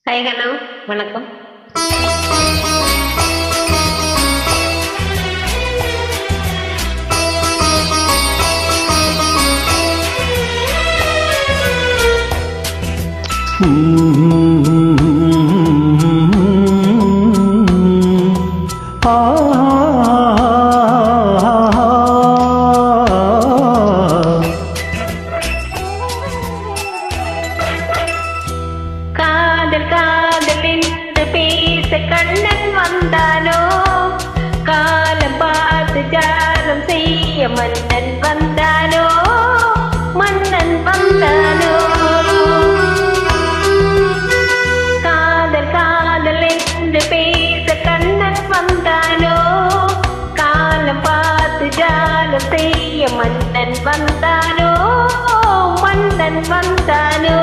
Hi hello வணக்கம். காதல் காதல் என்று பேச கண்ணன் வந்தானோ, காலம் பார்த்து ஜாலம் செய்ய மன்னன் வந்தானோ, மன்னன் வந்தானோ. காதல் காதல் என்று பேச கண்ணன் வந்தானோ, காலம் பார்த்து ஜாலம் செய்ய மன்னன் வந்தானோ, மன்னன் வந்தானோ.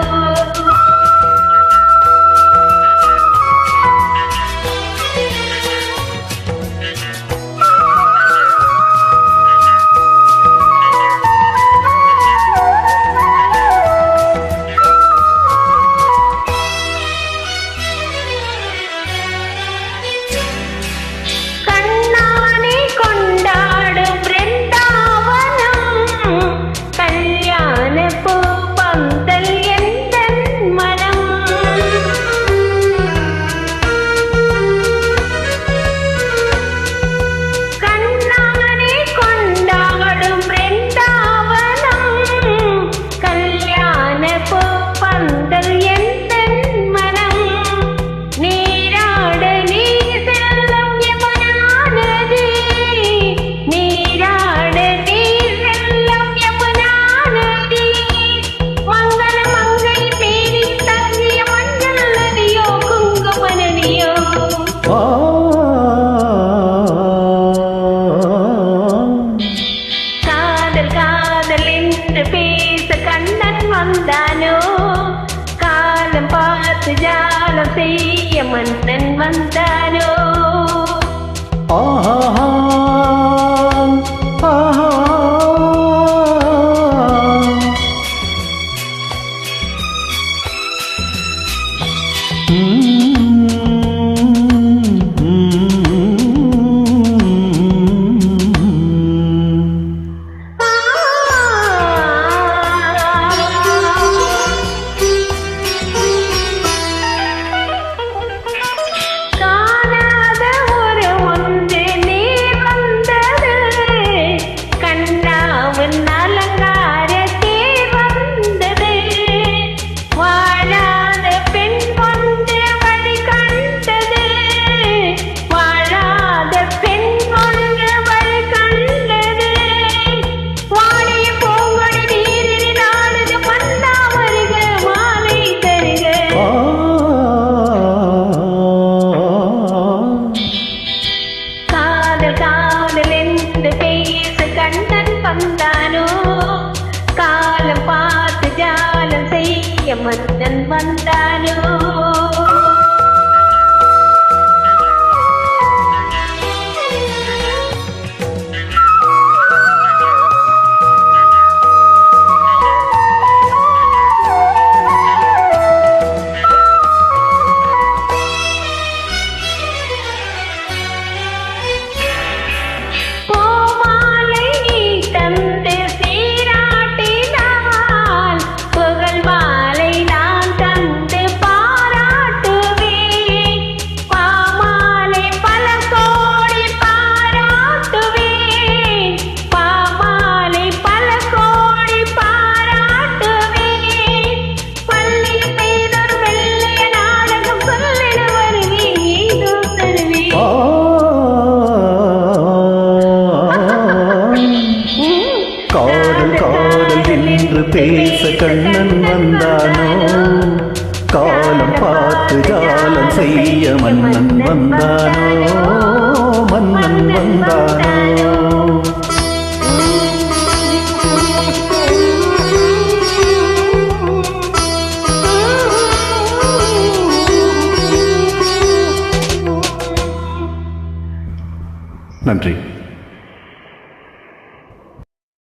வந்தானோ, காலம் பார்த்து ஜாலம் செய்ய மன்னன் வந்தானோ. கண்ணன் வந்தானோ, காலம் பார்த்து ஜாலம் செய்ய மன்னன் வந்தானோ. காதல் காதல் என்று பேச கண்ணன் வந்தானோ, காலம் பார்த்து ஜாலம் செய்ய மன்னன் வந்தானோ, மன்னன் வந்தானோ. நன்றி.